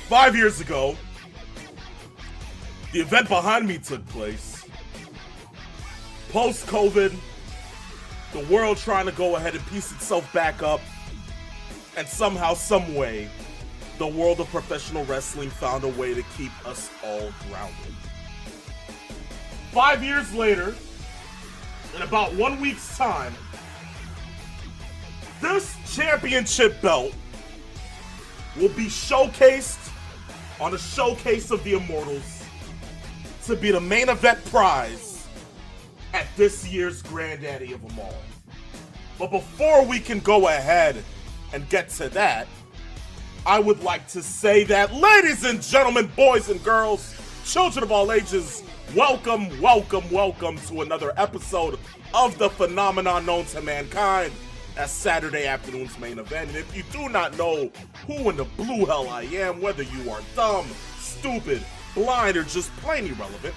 5 years ago, the event behind me took place. Post-COVID, the world trying to go ahead and piece itself back up, and somehow, some way, the world of professional wrestling found a way to keep us all grounded. 5 years later, in about 1 week's time, this championship belt will be showcased on a Showcase of the Immortals to be the main event prize at this year's Granddaddy of them all. But before we can go ahead and get to that, I would like to say that, ladies and gentlemen, boys and girls, children of all ages, welcome, welcome, welcome to another episode of the phenomenon known to mankind as Saturday afternoon's main event. And if you do not know who in the blue hell I am, whether you are dumb, stupid, blind, or just plain irrelevant,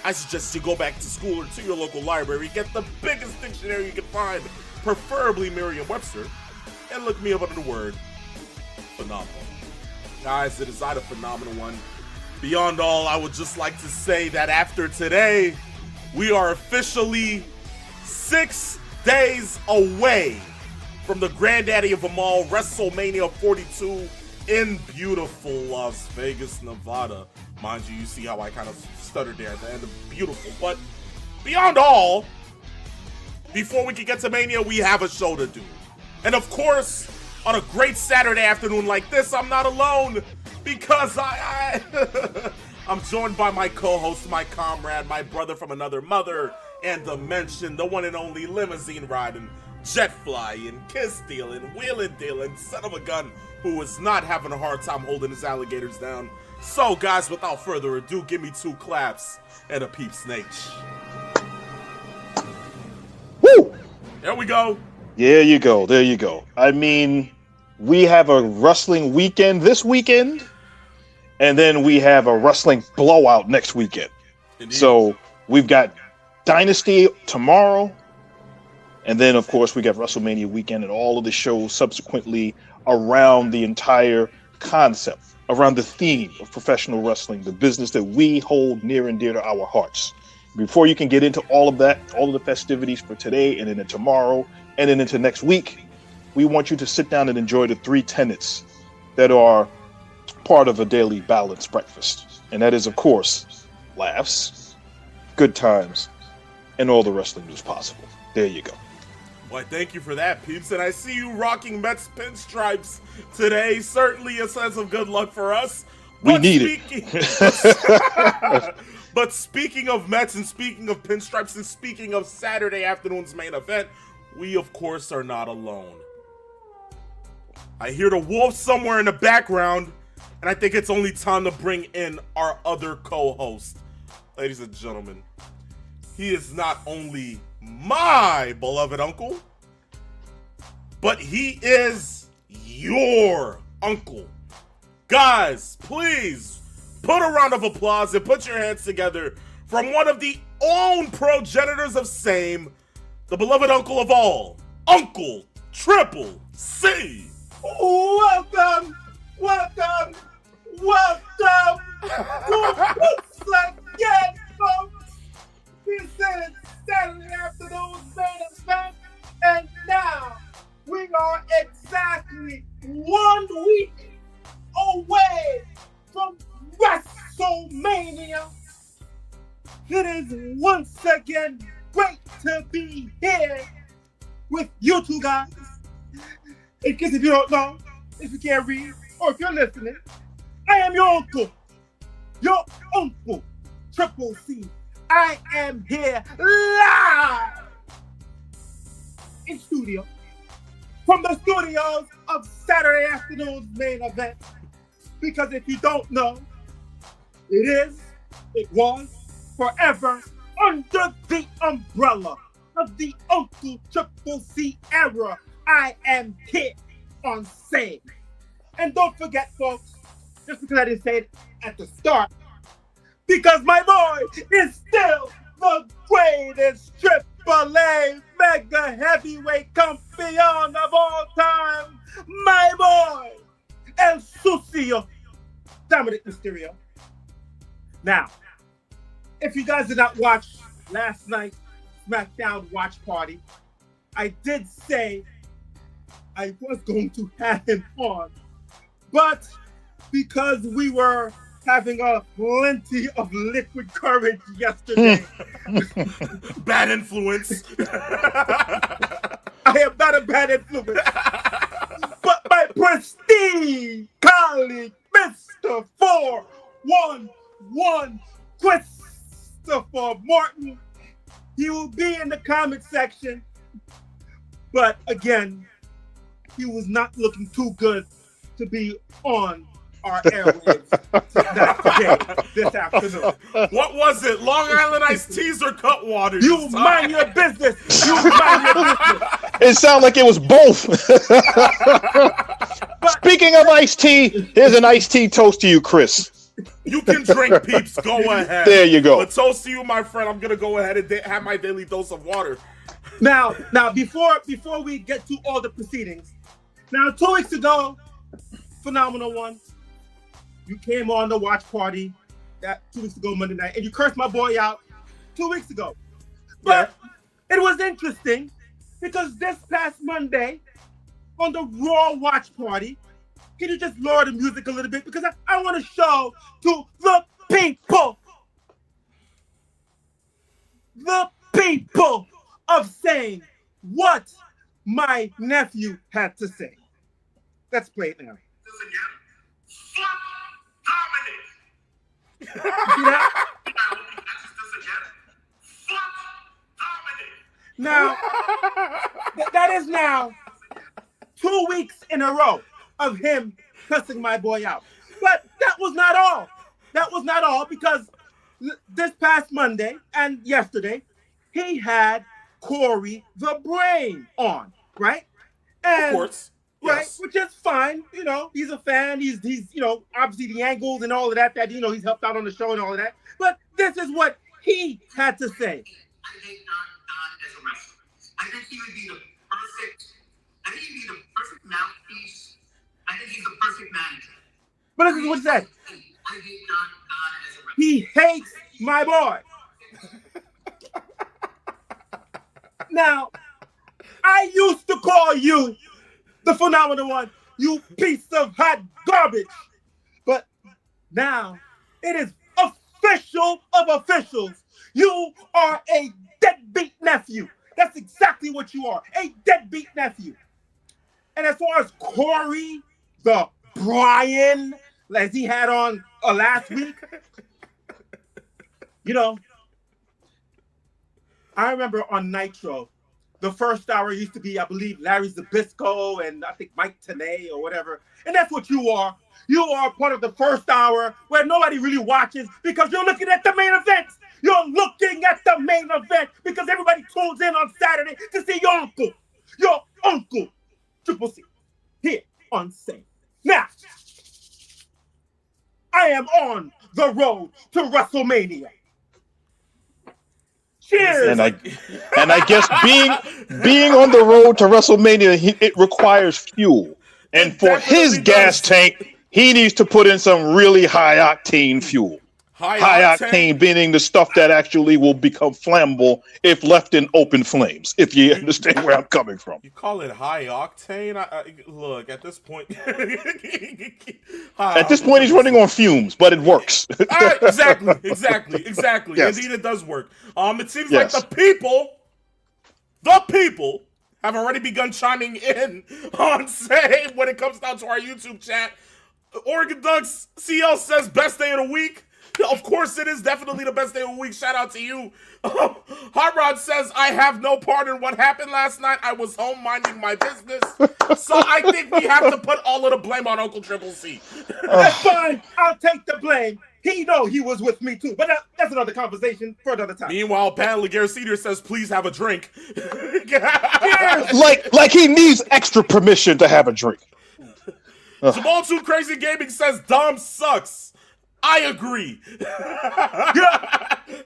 I suggest you go back to school or to your local library, get the biggest dictionary you can find, preferably Merriam-Webster, and look me up under the word phenomenal. Guys, it is I, the phenomenal one. Beyond all, I would just like to say that after today, we are officially 6 days away from the Granddaddy of them all, WrestleMania 42 in beautiful Las Vegas, Nevada. Mind you, you see how I kind of stuttered there at the end of beautiful. But beyond all, before we can get to Mania, we have a show to do. And of course, on a great Saturday afternoon like this, I'm not alone, because I'm joined by my co-host, my comrade, my brother from another mother and dimension, the one and only limousine riding, jet flying, kiss stealing, wheeling dealing, son of a gun who is not having a hard time holding his alligators down. So guys, without further ado, give me 2 claps and a peep snake. Woo! There we go. There you go. There you go. I mean, we have a wrestling weekend this weekend, and then we have a wrestling blowout next weekend. Indeed. So we've got Dynasty tomorrow, and then of course we got WrestleMania weekend and all of the shows subsequently around the entire concept, around the theme of professional wrestling, the business that we hold near and dear to our hearts. Before you can get into all of that, all of the festivities for today and then tomorrow and then into next week, we want you to sit down and enjoy the 3 tenets that are part of a daily balanced breakfast. And that is, of course, laughs, good times, and all the wrestling news possible. There you go. Why, thank you for that, peeps. And I see you rocking Mets pinstripes today. Certainly a sense of good luck for us. We need it. But speaking of Mets and speaking of pinstripes and speaking of Saturday afternoon's main event, we, of course, are not alone. I hear the wolf somewhere in the background, and I think it's only time to bring in our other co-host. Ladies and gentlemen, he is not only my beloved uncle, but he is your uncle. Guys, please put a round of applause and put your hands together from one of the own progenitors of same, the beloved uncle of all, Uncle Triple C. Welcome, welcome, welcome. Once again, folks, this is Saturday afternoon's main event, and now we are exactly 1 week away from WrestleMania. It is once again great to be here with you two guys. In case if you don't know, if you can't read, or if you're listening, I am your uncle, Triple C. I am here live in studio, from the studios of Saturday afternoon's main event. Because if you don't know, it was forever under the umbrella of the Uncle Triple C era, I am here on Same. And don't forget, folks, just because I didn't say it at the start, because my boy is still the greatest Triple A mega heavyweight champion of all time, my boy, El Sucio, Dominic Mysterio. Now, if you guys did not watch last night's SmackDown watch party, I did say I was going to have him on, but because we were having a plenty of liquid courage yesterday. Bad influence. I am not a bad influence. But my prestige colleague, Mr. 411 Christopher Martin, he will be in the comment section. But again, he was not looking too good to be on our airwaves today, this afternoon. What was it? Long Island iced teas or Cutwater? You mind your business. You mind your business. It sounded like it was both. Speaking of iced tea, here's an iced tea toast to you, Chris. You can drink, peeps. Go ahead. There you go. But toast to you, my friend. I'm gonna go ahead and have my daily dose of water. Now, before we get to all the proceedings, now 2 weeks ago, Phenomenal One, you came on the watch party that 2 weeks ago Monday night, and you cursed my boy out 2 weeks ago. But it was interesting because this past Monday on the Raw watch party, can you just lower the music a little bit because I want to show to the people of saying what my nephew had to say. Let's play it now. You see that? Now, that is now 2 weeks in a row of him cussing my boy out. But that was not all. That was not all because this past Monday and yesterday, he had Corey the Brain on, right? And, of course. Right, yes. Which is fine. You know, he's a fan. He's obviously the angles and all of that, he's helped out on the show and all of that. But this is what he had to say. I think Don as a wrestler. I think he would be the perfect mouthpiece. I think he's the perfect manager. But this is what he said. I hate Don as a wrestler. He hates my boy. Now, I used to call you the Phenomenal One, you piece of hot garbage. But now it is official of officials. You are a deadbeat nephew. That's exactly what you are, a deadbeat nephew. And as far as Corey the Brian, as he had on last week, I remember on Nitro, the first hour used to be, I believe, Larry Zbyszko and I think Mike Tenay or whatever. And that's what you are. You are part of the first hour where nobody really watches because you're looking at the main events. You're looking at the main event because everybody tunes in on Saturday to see your uncle, Triple C, here on Same. Now, I am on the road to WrestleMania. Cheers. And I guess being on the road to WrestleMania, it requires fuel. And for his gas tank, he needs to put in some really high octane fuel. High octane being the stuff that actually will become flammable if left in open flames, if you understand where I'm coming from. You call it high octane? Look, at this point... At this point, he's running on fumes, but it works. Exactly. Yes. Indeed, it does work. It seems like the people have already begun chiming in on Same when it comes down to our YouTube chat. Oregon Ducks CL says best day of the week. Of course it is definitely the best day of the week. Shout out to you. Hot Rod says, I have no part in what happened last night. I was home minding my business. So I think we have to put all of the blame on Uncle Triple C. That's fine. I'll take the blame. he know he was with me too. But that's another conversation for another time. Meanwhile, Pat Laguerre Sr. says, please have a drink. Like he needs extra permission to have a drink. Jamal Too Crazy Gaming says, Dom sucks. I agree.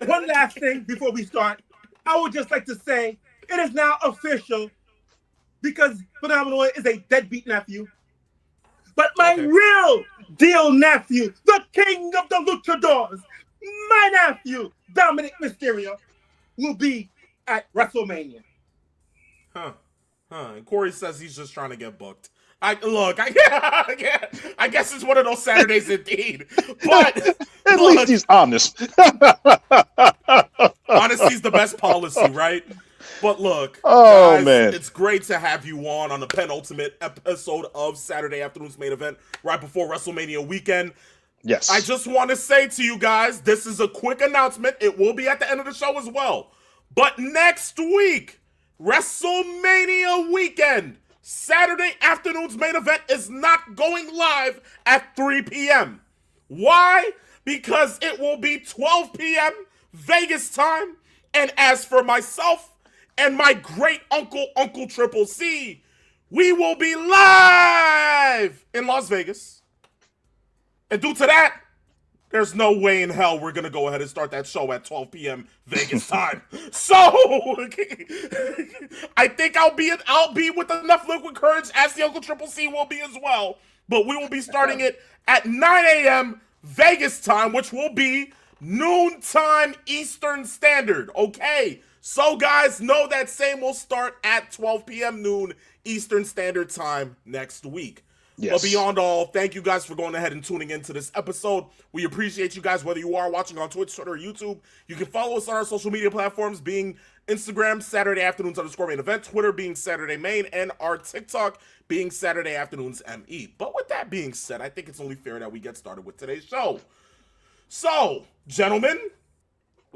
One last thing before we start. I would just like to say it is now official because Phenomenal is a deadbeat nephew. But my real deal nephew, the king of the luchadors, my nephew, Dominic Mysterio, will be at WrestleMania. And Corey says he's just trying to get booked. I guess it's one of those Saturdays indeed. But at least he's honest. Honesty's the best policy, right? But look, guys, man, it's great to have you on the penultimate episode of Saturday Afternoon's Main Event right before WrestleMania weekend. Yes. I just want to say to you guys, this is a quick announcement. It will be at the end of the show as well. But next week, WrestleMania weekend, Saturday Afternoon's Main Event is not going live at 3 p.m. Why? Because it will be 12 p.m. Vegas time. And as for myself and my great uncle, Uncle Triple C, we will be live in Las Vegas. And due to that, there's no way in hell we're going to go ahead and start that show at 12 p.m. Vegas time. So, I think I'll be with enough liquid courage as the Uncle Triple C will be as well. But we will be starting it at 9 a.m. Vegas time, which will be noontime Eastern Standard. Okay, so guys, know that same will start at 12 p.m. noon Eastern Standard Time next week. Yes. But beyond all, thank you guys for going ahead and tuning into this episode. We appreciate you guys, whether you are watching on Twitch, Twitter, or YouTube. You can follow us on our social media platforms, being Instagram, Saturday Afternoons _main event, Twitter being Saturday Main, and our TikTok being Saturday Afternoons ME. But with that being said, I think it's only fair that we get started with today's show. So, gentlemen,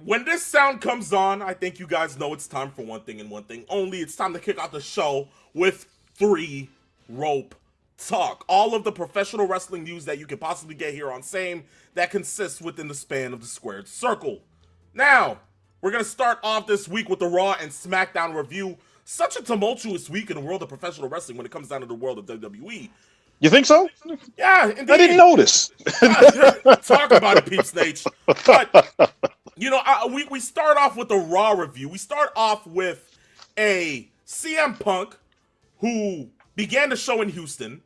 when this sound comes on, I think you guys know it's time for one thing and one thing only. It's time to kick off the show with 3 Rope Talk. All of the professional wrestling news that you can possibly get here on SAME that consists within the span of the squared circle. Now, we're going to start off this week with the Raw and SmackDown review. Such a tumultuous week in the world of professional wrestling when it comes down to the world of WWE. You think so? Yeah, indeed. I didn't notice. Talk about it, Peep Snake. But, you know, we start off with the Raw review. We start off with a CM Punk who began the show in Houston,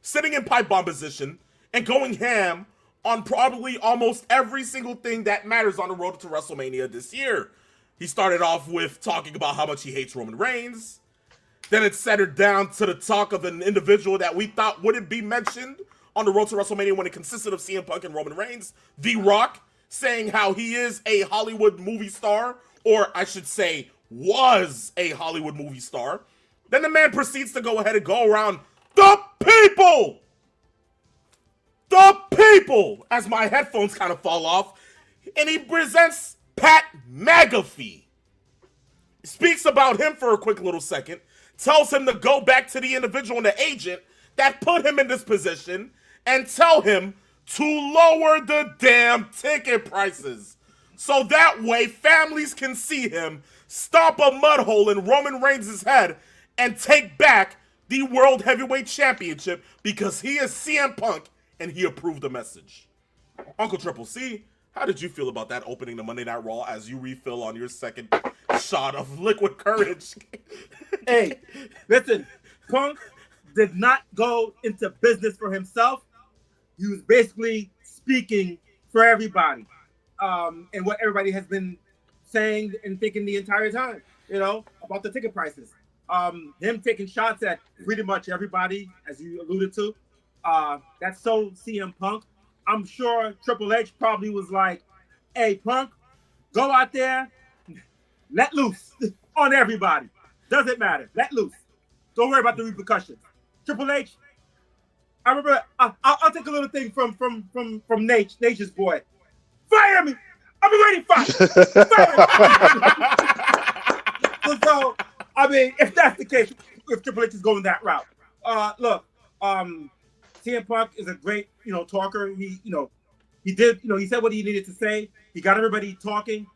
sitting in pipe bomb position, and going ham on probably almost every single thing that matters on the road to WrestleMania this year. He started off with talking about how much he hates Roman Reigns. Then it centered down to the talk of an individual that we thought wouldn't be mentioned on the road to WrestleMania when it consisted of CM Punk and Roman Reigns. The Rock saying how he is a Hollywood movie star, or I should say was a Hollywood movie star. Then the man proceeds to go ahead and go around the people, as my headphones kind of fall off, and he presents Pat Magafee. Speaks about him for a quick little second, tells him to go back to the individual and the agent that put him in this position and tell him to lower the damn ticket prices. So that way families can see him stomp a mud hole in Roman Reigns' head and take back the World Heavyweight Championship because he is CM Punk and he approved the message. Uncle Triple C, how did you feel about that opening the Monday Night Raw as you refill on your second shot of liquid courage? Hey, listen, Punk did not go into business for himself. He was basically speaking for everybody, and what everybody has been saying and thinking the entire time, you know, about the ticket prices. Him taking shots at pretty much everybody, as you alluded to. That's so CM Punk. I'm sure Triple H probably was like, hey, Punk, go out there, let loose on everybody. Doesn't matter. Let loose. Don't worry about the repercussions. Triple H, I remember, I'll take a little thing from Nature's boy. Fire me! I've been waiting for Fire me! So, I mean, if that's the case, if Triple H is going that route. Look, CM Punk is a great, talker. He, He did, he said what he needed to say. He got everybody talking.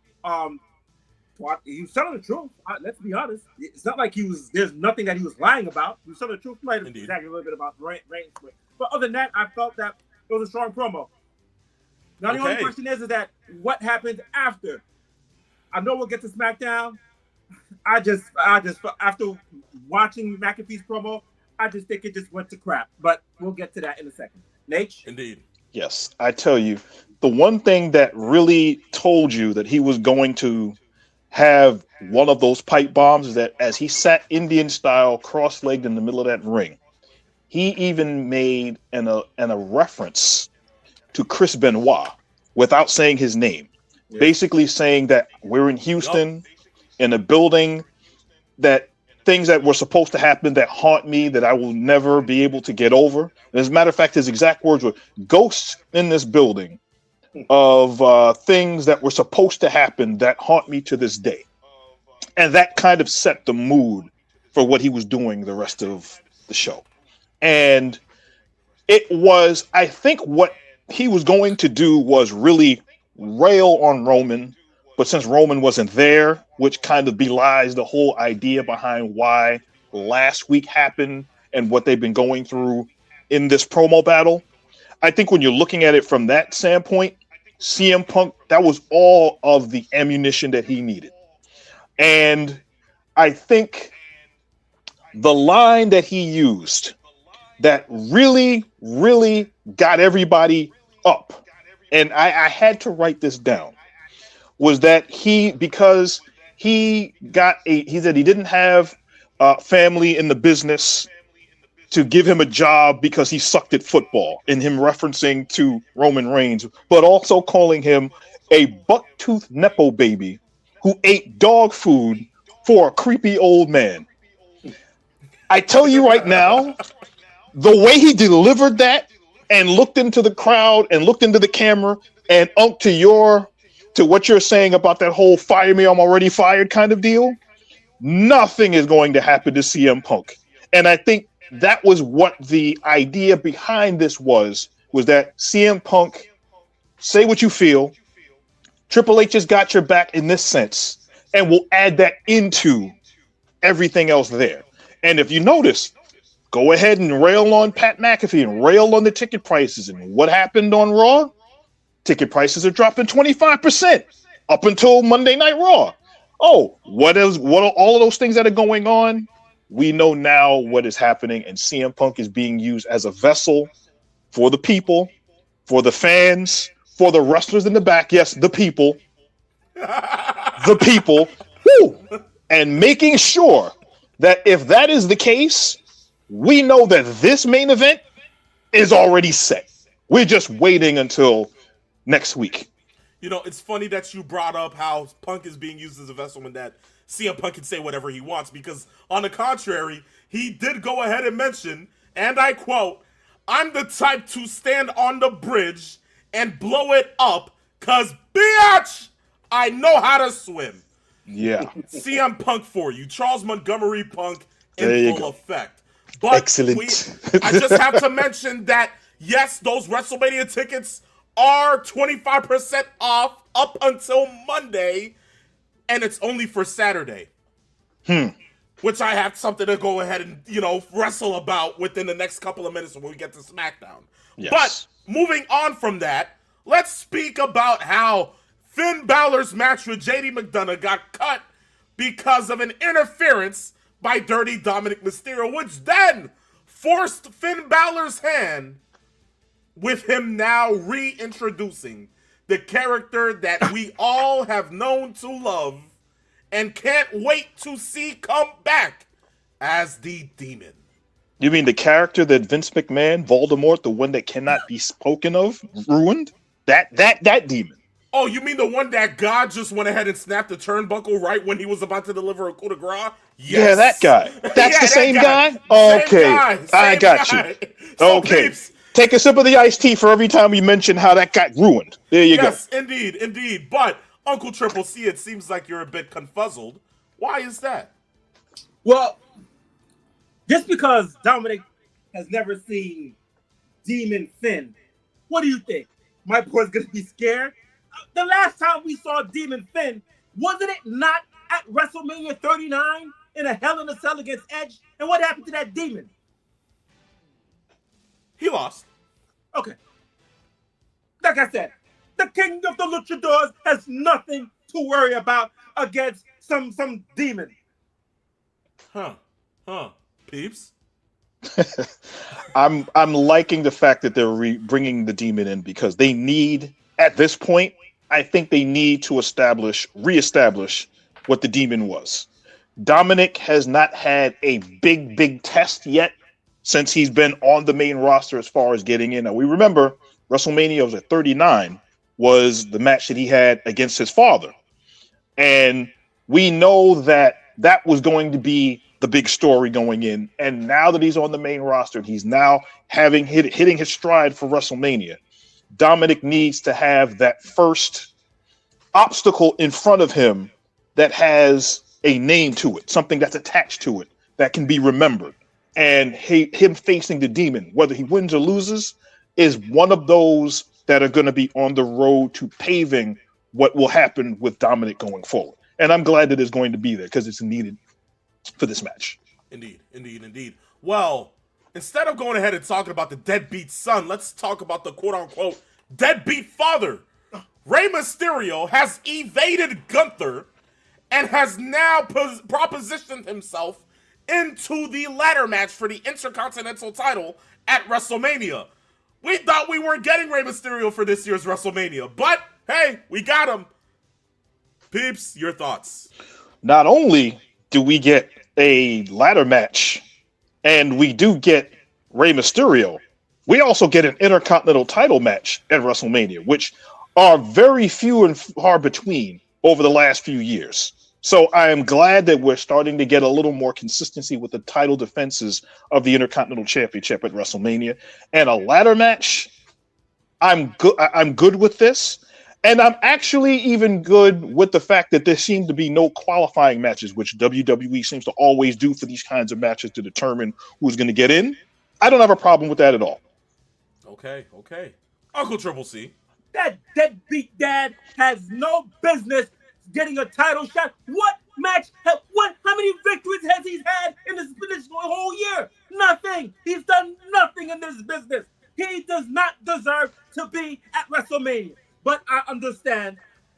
He was telling the truth. Let's be honest. It's not like there's nothing that he was lying about. He was telling the truth. He might have exaggerated a little bit about Reigns, but other than that, I felt that it was a strong promo. Now the only question is that what happened after? I know we'll get to SmackDown. I just after watching McAfee's promo, I just think it just went to crap. But we'll get to that in a second. Nate? Indeed. Yes, I tell you, the one thing that really told you that he was going to have one of those pipe bombs is that as he sat Indian style cross-legged in the middle of that ring, he even made a reference to Chris Benoit without saying his name, basically saying that we're in Houston in a building that things that were supposed to happen that haunt me that I will never be able to get over. And as a matter of fact, his exact words were ghosts in this building of things that were supposed to happen that haunt me to this day. And that kind of set the mood for what he was doing the rest of the show. And it was, I think what he was going to do was really rail on Roman, but since Roman wasn't there, which kind of belies the whole idea behind why last week happened and what they've been going through in this promo battle, I think when you're looking at it from that standpoint, CM Punk, that was all of the ammunition that he needed. And I think the line that he used that really, really got everybody up, and I had to write this down, was that because he said he didn't have family in the business to give him a job because he sucked at football, in him referencing to Roman Reigns, but also calling him a buck-toothed Nepo baby who ate dog food for a creepy old man. I tell you right now, the way he delivered that and looked into the crowd and looked into the camera and to what you're saying about that whole fire me, I'm already fired kind of deal, nothing is going to happen to CM Punk. And I think that was what the idea behind this was that CM Punk, say what you feel, Triple H has got your back in this sense, and we'll add that into everything else there. And if you notice, go ahead and rail on Pat McAfee and rail on the ticket prices. And what happened on Raw? Ticket prices are dropping 25% up until Monday Night Raw. Oh, what are all of those things that are going on? We know now what is happening, and CM Punk is being used as a vessel for the people, for the fans, for the wrestlers in the back. Yes, the people. The people. Woo! And making sure that if that is the case, we know that this main event is already set. We're just waiting until next week. You know, it's funny that you brought up how Punk is being used as a vessel and that CM Punk can say whatever he wants, because on the contrary, he did go ahead and mention, and I quote, "I'm the type to stand on the bridge and blow it up, cause bitch, I know how to swim." Yeah. CM Punk for you. Charles Montgomery Punk There in you full go. effect. But Excellent. I just have to mention that, yes, those WrestleMania tickets are 25% off up until Monday, and it's only for Saturday. Which I have something to go ahead and, wrestle about within the next couple of minutes when we get to SmackDown. Yes. But moving on from that, let's speak about how Finn Balor's match with JD McDonough got cut because of an interference by Dirty Dominic Mysterio, which then forced Finn Balor's hand, with him now reintroducing the character that we all have known to love and can't wait to see come back as the Demon. You mean the character that Vince McMahon, Voldemort, the one that cannot be spoken of, ruined? That demon. Oh, you mean the one that God just went ahead and snapped the turnbuckle right when he was about to deliver a coup de grace? Yes. Yeah, that guy. That's the same guy? Okay. I got you. So okay. peeps, take a sip of the iced tea for every time we mention how that got ruined. There you go. Yes, indeed. But, Uncle Triple C, it seems like you're a bit confuzzled. Why is that? Well, just because Dominic has never seen Demon Finn, what do you think? my boy's gonna be scared. The last time we saw Demon Finn, wasn't it not at WrestleMania 39 in a Hell in a Cell against Edge? And what happened to that demon? He lost. Okay. Like I said, the King of the Luchadors has nothing to worry about against some demon. Huh. Peeps? I'm liking the fact that they're bringing the demon in because they need, at this point, I think they need to reestablish what the demon was. Dominic has not had a big test yet since he's been on the main roster as far as getting in. Now, we remember WrestleMania was at 39 was the match that he had against his father. And we know that was going to be the big story going in. And now that he's on the main roster, he's now hitting his stride for WrestleMania. Dominic needs to have that first obstacle in front of him that has a name to it, something that's attached to it that can be remembered. And him facing the demon, whether he wins or loses, is one of those that are going to be on the road to paving what will happen with Dominic going forward. And I'm glad that it's going to be there because it's needed for this match. Indeed. Well, instead of going ahead and talking about the deadbeat son, let's talk about the quote-unquote deadbeat father. Rey Mysterio has evaded Gunther and has now propositioned himself into the ladder match for the Intercontinental title at WrestleMania. We thought we weren't getting Rey Mysterio for this year's WrestleMania, but hey, we got him. Peeps, your thoughts? Not only do we get a ladder match and we do get Rey Mysterio, we also get an Intercontinental title match at WrestleMania, which are very few and far between over the last few years. So I am glad that we're starting to get a little more consistency with the title defenses of the Intercontinental Championship at WrestleMania. And a ladder match, I'm good with this. And I'm actually even good with the fact that there seem to be no qualifying matches, which WWE seems to always do for these kinds of matches to determine who's going to get in. I don't have a problem with that at all. Okay. Uncle Triple C. That deadbeat dad has no business getting a title shot. What match? How many victories has he had in this whole year? Nothing. He's done nothing in this business. He does not deserve to be at WrestleMania. But I understand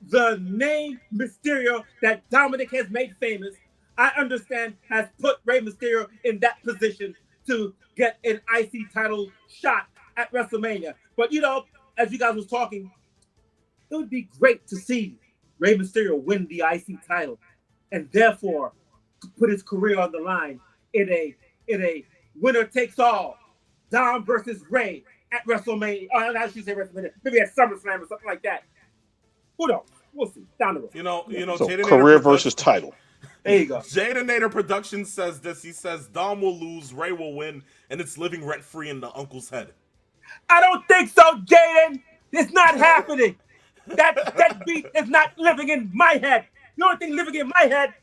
the name Mysterio that Dominic has made famous, I understand has put Rey Mysterio in that position to get an IC title shot at WrestleMania. But, as you guys was talking, it would be great to see Rey Mysterio win the IC title and therefore put his career on the line in a winner takes all, Dom versus Rey at WrestleMania. I should say WrestleMania. Maybe at SummerSlam or something like that. Who knows? We'll see. Down the road. So career versus title. There you go. Jada Nader Productions says this. He says Dom will lose, Rey will win, and it's living rent-free in the uncle's head. I don't think so, Jaden. It's not happening. That beat is not living in my head. The only thing living in my head.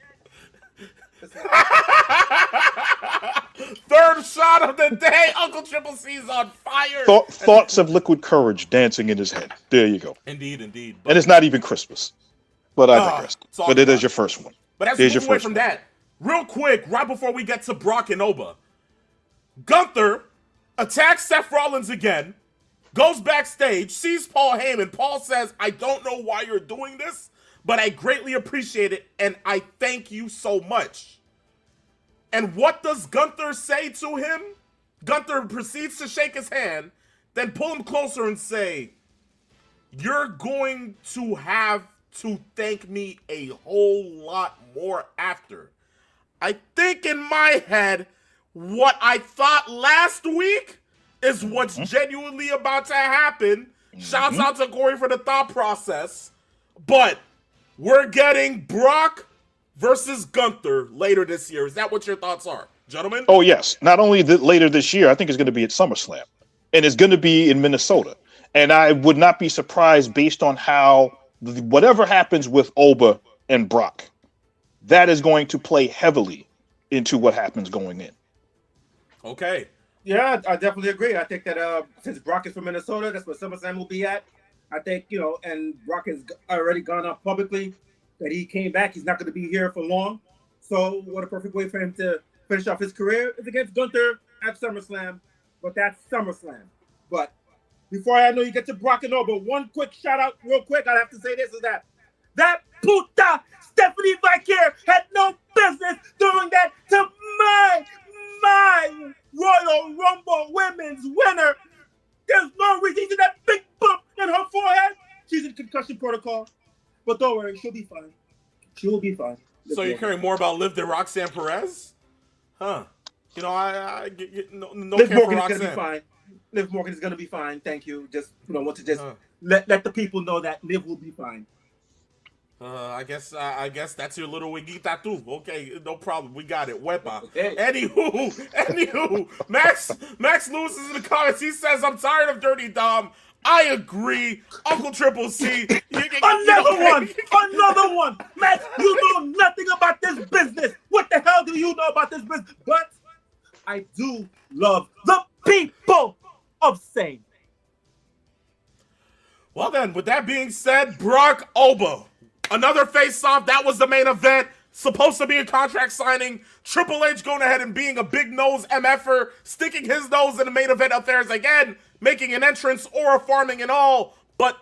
Third shot of the day. Uncle Triple C's on fire. Thoughts of liquid courage dancing in his head. There you go. Indeed. And it's not even Christmas. But I digress. But it is your first one. But as we move away from that, real quick, right before we get to Brock and Oba, Gunther attacks Seth Rollins again, goes backstage, sees Paul Heyman. Paul says, I don't know why you're doing this, but I greatly appreciate it, and I thank you so much. And what does Gunther say to him? Gunther proceeds to shake his hand, then pull him closer and say, you're going to have to thank me a whole lot more after. I think in my head, what I thought last week is what's genuinely about to happen. Shouts out to Corey for the thought process. But we're getting Brock versus Gunther later this year. Is that what your thoughts are, gentlemen? Oh, yes. Not only later this year, I think it's going to be at SummerSlam. And it's going to be in Minnesota. And I would not be surprised based on how whatever happens with Oba and Brock, that is going to play heavily into what happens going in. Okay. Yeah, I definitely agree. I think that since Brock is from Minnesota, that's where SummerSlam will be at. I think, and Brock has already gone up publicly that he came back. He's not going to be here for long. So what a perfect way for him to finish off his career is against Gunther at SummerSlam. But that's SummerSlam. But before I know you get to Brock and Oba, one quick shout out real quick. I have to say this is that puta Stephanie Vicaire had no business doing that to my Royal Rumble Women's winner. There's no reason to that big bump in her forehead. She's in concussion protocol. But don't worry, she'll be fine. She will be fine. So you're caring more about Liv than Roxanne Perez? Huh. I get no Liv care for Morgan is Roxanne. going to be fine. Liv Morgan is going to be fine. Thank you. Just, want to just let the people know that Liv will be fine. I guess that's your little wigita too. Okay, no problem. We got it. Wepa. Hey. Anywho, Max Lewis is in the comments. He says, "I'm tired of Dirty Dom." I agree, Uncle Triple C. Another one. Max, you know nothing about this business. What the hell do you know about this business? But I do love the people of Sane. Well then, with that being said, Brock Oba. Another face-off. That was the main event. Supposed to be a contract signing. Triple H going ahead and being a big nose MFer, sticking his nose in the main event affairs again, making an entrance or a farming and all. But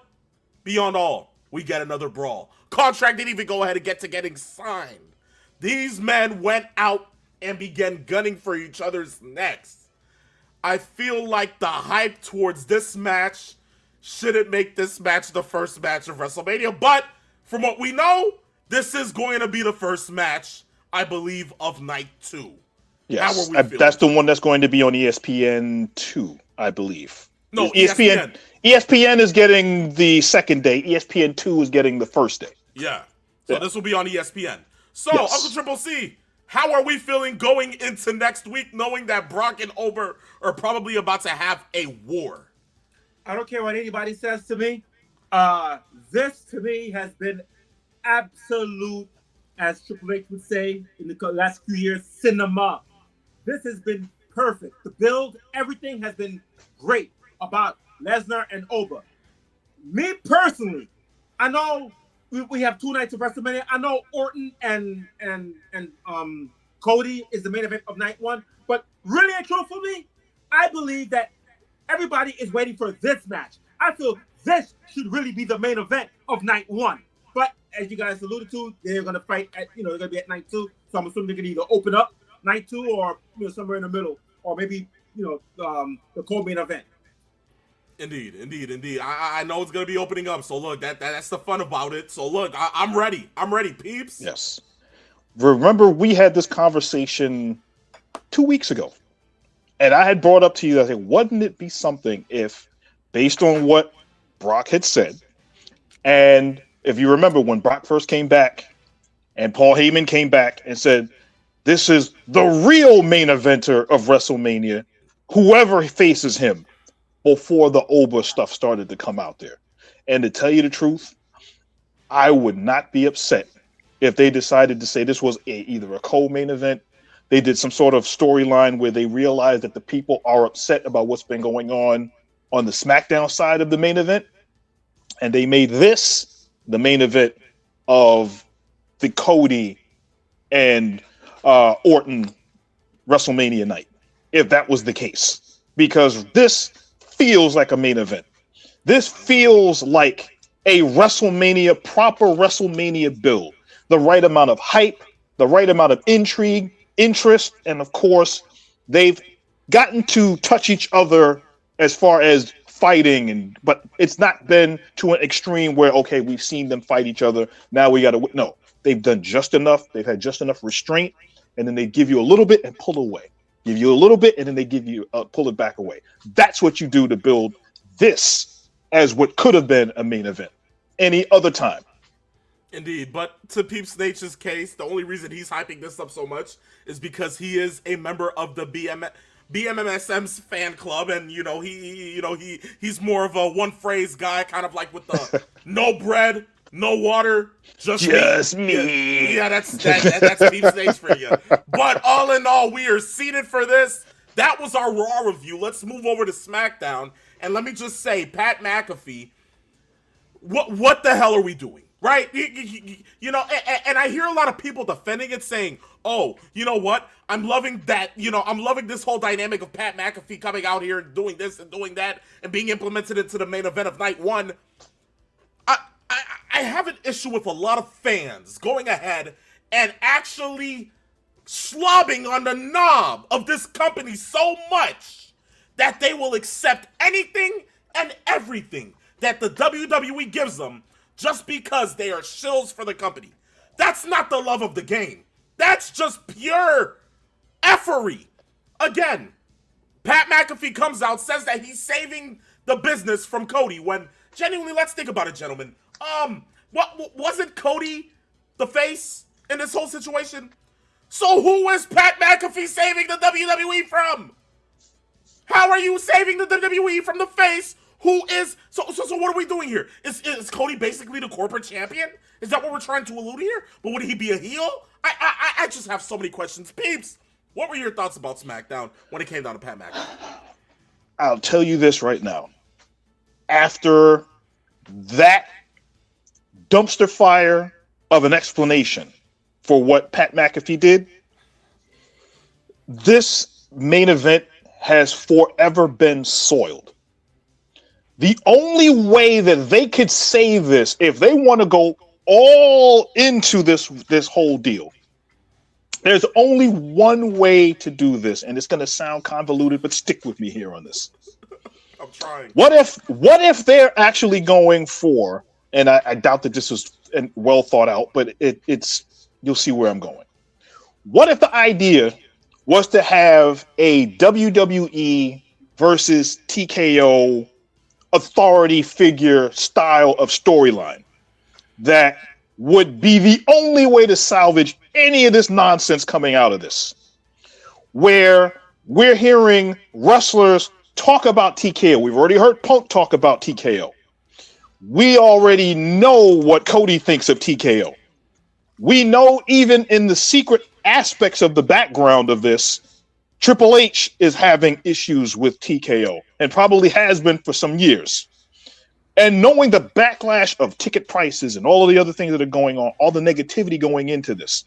beyond all, we get another brawl. Contract didn't even go ahead and get to getting signed. These men went out and began gunning for each other's necks. I feel like the hype towards this match shouldn't make this match the first match of WrestleMania, but from what we know, this is going to be the first match, I believe, of night 2. Yes, how are we feeling? That's the one that's going to be on ESPN 2, I believe. No, ESPN. ESPN is getting the second day. ESPN 2 is getting the first day. Yeah. So this will be on ESPN. So, Yes. Uncle Triple C, how are we feeling going into next week, knowing that Brock and Ober are probably about to have a war? I don't care what anybody says to me. This, to me, has been absolute, as Triple H would say in the last few years, cinema. This has been perfect. The build, everything has been great about Lesnar and Oba. Me personally, I know we have 2 nights of WrestleMania. I know Orton and Cody is the main event of night 1, but really and truthfully, I believe that everybody is waiting for this match. I feel this should really be the main event of night 1. But as you guys alluded to, they're going to fight at, they're going to be at night 2. So I'm assuming they're going to either open up night 2 or somewhere in the middle, or maybe the co-main event. Indeed. I know it's going to be opening up. So look, that's the fun about it. So look, I'm ready. I'm ready, peeps. Yes. Remember, we had this conversation 2 weeks ago, and I had brought up to you, I said, wouldn't it be something if, based on what Brock had said, and if you remember when Brock first came back and Paul Heyman came back and said, this is the real main eventer of WrestleMania, whoever faces him, before the Oba stuff started to come out there. And to tell you the truth, I would not be upset if they decided to say this was either a co-main event. They did some sort of storyline where they realized that the people are upset about what's been going on the SmackDown side of the main event. And they made this the main event of the Cody and Orton WrestleMania night, if that was the case. Because this feels like a main event. This feels like a proper WrestleMania build. The right amount of hype, the right amount of intrigue, interest, and of course, they've gotten to touch each other as far as fighting, but it's not been to an extreme where, okay, we've seen them fight each other, now we gotta, no, they've done just enough, they've had just enough restraint, and then they give you a little bit and pull away. Give you a little bit, and then they give you pull it back away. That's what you do to build this as what could have been a main event any other time. Indeed, but to Peeps Nature's case, the only reason he's hyping this up so much is because he is a member of the BMMSM's fan club, and he's more of a one phrase guy, kind of like with the no bread, no water, just me. Yeah, that's Peeps Nature for you. But all in all, we are seated for this. That was our Raw review. Let's move over to SmackDown, and let me just say, Pat McAfee, what the hell are we doing? Right? You know, and I hear a lot of people defending it saying, oh, you know what? I'm loving that, you know, I'm loving this whole dynamic of Pat McAfee coming out here and doing this and doing that and being implemented into the main event of night one. I have an issue with a lot of fans going ahead and actually slobbing on the knob of this company so much that they will accept anything and everything that the WWE gives them just because they are shills for the company. That's not the love of the game. That's just pure effery. Again, Pat McAfee comes out, says that he's saving the business from Cody when, genuinely, let's think about it, gentlemen. What wasn't Cody the face in this whole situation? So who is Pat McAfee saving the WWE from? How are you saving the WWE from the face? Who is so what are we doing here? Is Cody basically the corporate champion? Is that what we're trying to allude here? But would he be a heel? I just have so many questions. Peeps, what were your thoughts about SmackDown when it came down to Pat McAfee? I'll tell you this right now. After that dumpster fire of an explanation for what Pat McAfee did, this main event has forever been soiled. The only way that they could save this, if they want to go all into this whole deal, there's only one way to do this, and it's going to sound convoluted, but stick with me here on this. I'm trying. What if they're actually going for, and I doubt that this was well thought out, but it's you'll see where I'm going. What if the idea was to have a WWE versus TKO authority figure style of storyline that would be the only way to salvage any of this nonsense coming out of this, where we're hearing wrestlers talk about TKO. We've already heard Punk talk about TKO. We already know what Cody thinks of TKO. We know even in the secret aspects of the background of this, Triple H is having issues with TKO and probably has been for some years. And knowing the backlash of ticket prices and all of the other things that are going on, all the negativity going into this,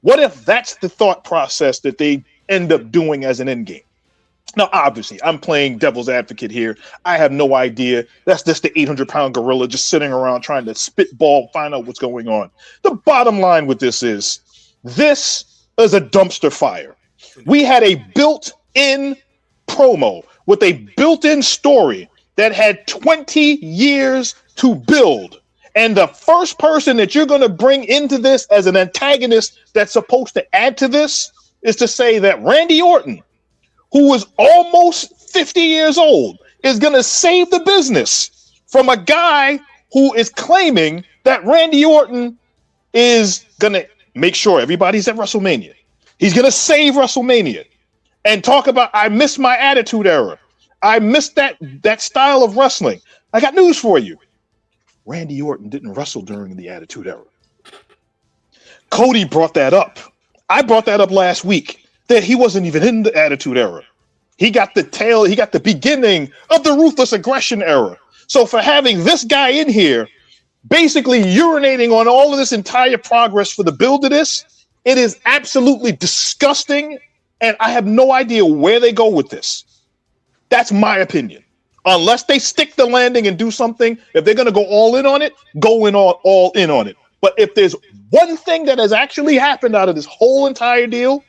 what if that's the thought process that they end up doing as an end game? Now, obviously, I'm playing devil's advocate here. I have no idea. That's just the 800-pound gorilla just sitting around trying to spitball, find out what's going on. The bottom line with this is a dumpster fire. We had a built-in promo with a built-in story that had 20 years to build. And the first person that you're going to bring into this as an antagonist that's supposed to add to this is to say that Randy Orton, who is almost 50 years old, is going to save the business from a guy who is claiming that Randy Orton is going to make sure everybody's at WrestleMania. He's going to save WrestleMania and talk about, I miss my Attitude Era. I miss that style of wrestling. I got news for you. Randy Orton didn't wrestle during the Attitude Era. Cody brought that up. I brought that up last week, that he wasn't even in the Attitude Era. He got the beginning of the Ruthless Aggression Era. So for having this guy in here, basically urinating on all of this entire progress for the build of this, it is absolutely disgusting, and I have no idea where they go with this. That's my opinion. Unless they stick the landing and do something, if they're going to go all in on it, all in on it. But if there's one thing that has actually happened out of this whole entire deal,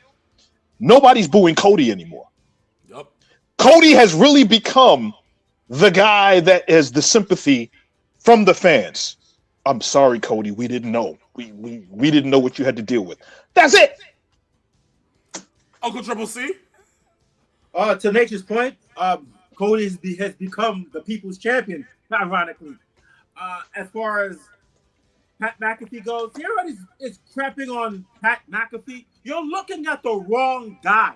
nobody's booing Cody anymore. Yep. Cody has really become the guy that has the sympathy from the fans. I'm sorry, Cody. We didn't know. We didn't know what you had to deal with. That's it. Uncle Triple C. To Nature's point, Cody has become the people's champion, ironically. As far as Pat McAfee goes, everybody is crapping on Pat McAfee. You're looking at the wrong guy.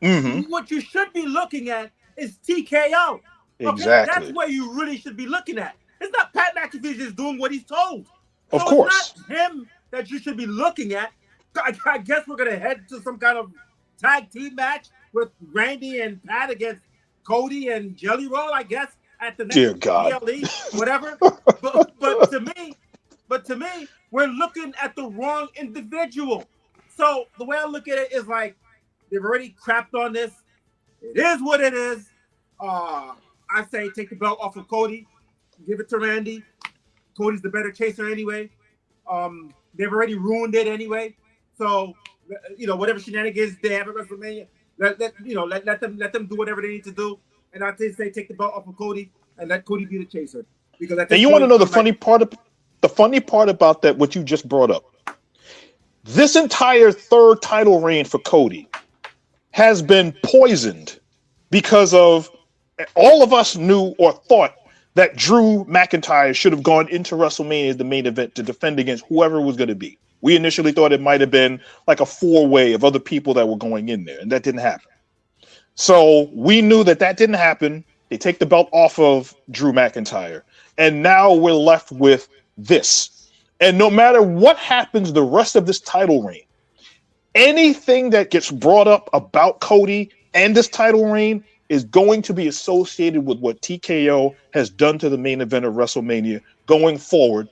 Mm-hmm. What you should be looking at is TKO. Okay? Exactly. That's where you really should be looking at. It's not Pat McAfee just doing what he's told. Of course. It's not him that you should be looking at. I guess we're going to head to some kind of tag team match with Randy and Pat against Cody and Jelly Roll, I guess. at the Dear next God. PLE, whatever. But to me, we're looking at the wrong individual. So the way I look at it is like they've already crapped on this. It is what it is. I say take the belt off of Cody, give it to Randy. Cody's the better chaser anyway. They've already ruined it anyway. So whatever shenanigans they have at WrestleMania, let them do whatever they need to do. And I say take the belt off of Cody and let Cody be the chaser. Because at this And you point, want to know the funny part about that? What you just brought up. This entire third title reign for Cody has been poisoned because of all of us knew or thought that Drew McIntyre should have gone into WrestleMania as the main event to defend against whoever it was going to be. We initially thought it might have been like a four-way of other people that were going in there, and that didn't happen. So we knew that didn't happen. They take the belt off of Drew McIntyre, and now we're left with this. And no matter what happens the rest of this title reign, anything that gets brought up about Cody and this title reign is going to be associated with what TKO has done to the main event of WrestleMania going forward.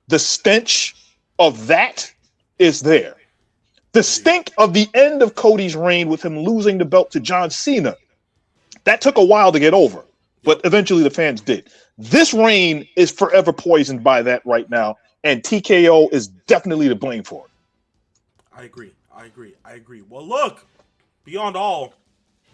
The stench of that is there. The stink of the end of Cody's reign with him losing the belt to John Cena, that took a while to get over, but eventually the fans did. This reign is forever poisoned by that right now, and TKO is definitely to blame for it. I agree. Well, look, beyond all,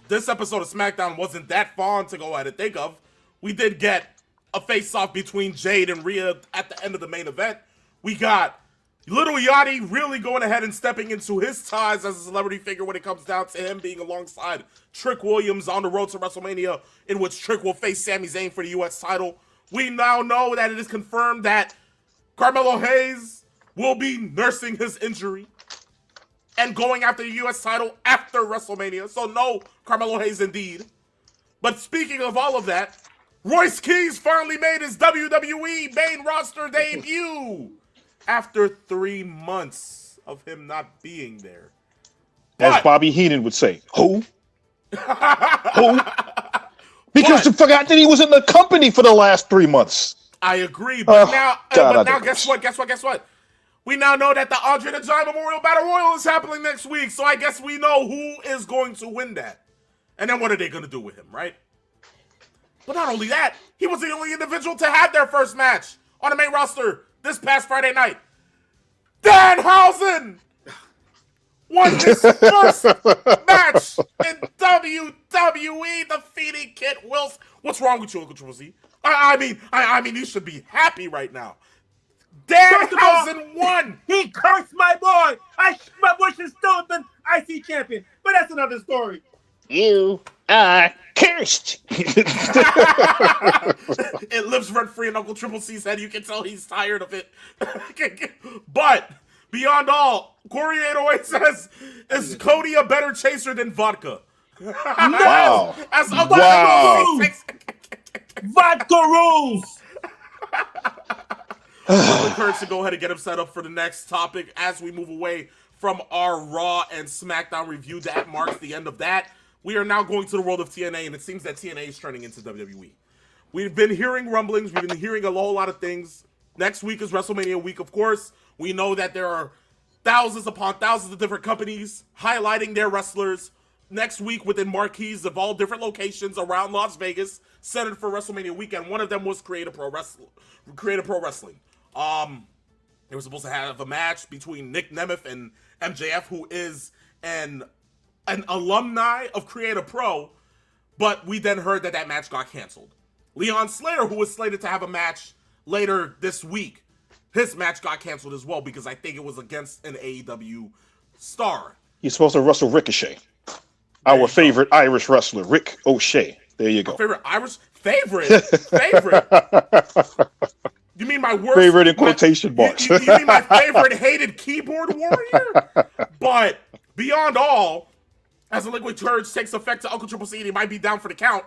this episode of SmackDown wasn't that fun to go ahead and think of. We did get a face-off between Jade and Rhea at the end of the main event. We got Little Yachty really going ahead and stepping into his ties as a celebrity figure when it comes down to him being alongside Trick Williams on the road to WrestleMania, in which Trick will face Sami Zayn for the U.S. title. We now know that it is confirmed that Carmelo Hayes will be nursing his injury and going after the U.S. title after WrestleMania. So no Carmelo Hayes indeed. But speaking of all of that, Royce Keys finally made his WWE main roster debut after 3 months of him not being there. As Bobby Heenan would say, who? Who? Because you forgot that he was in the company for the last 3 months. I agree, but now guess what? We now know that the Andre the Giant Memorial Battle Royal is happening next week, so I guess we know who is going to win that. And then what are they going to do with him, right? But not only that, he was the only individual to have their first match on the main roster this past Friday night. Danhausen won his first match in WWE, defeating Kit Wilson. What's wrong with you, Uncle Triple C? I mean, you should be happy right now. Danhausen won. He cursed my boy. My boy should still have been IC champion, but that's another story. You are cursed. It lives rent free in Uncle Triple C's head. You can tell he's tired of it. But beyond all, Corey 808 says, "Is Cody a better chaser than vodka?" Wow. As Uncle Wow. Vodka rules. I'm encouraged to go ahead and get him set up for the next topic as we move away from our Raw and SmackDown review. That marks the end of that. We are now going to the world of TNA, and it seems that TNA is turning into WWE. We've been hearing rumblings. We've been hearing a whole lot of things. Next week is WrestleMania week, of course. We know that there are thousands upon thousands of different companies highlighting their wrestlers next week within marquees of all different locations around Las Vegas, centered for WrestleMania weekend. One of them was Create a Pro Wrestling. They were supposed to have a match between Nick Nemeth and MJF, who is an alumni of Create a Pro, but we then heard that match got canceled. Leon Slater, who was slated to have a match later this week, his match got canceled as well because I think it was against an AEW star. He's supposed to wrestle Ricochet, our favorite Irish wrestler, Rick O'Shea. There you go. Favorite. You mean my worst favorite in quotation marks? You mean my favorite hated keyboard warrior? But beyond all, as the Liquid Courage takes effect to Uncle Triple C, he might be down for the count.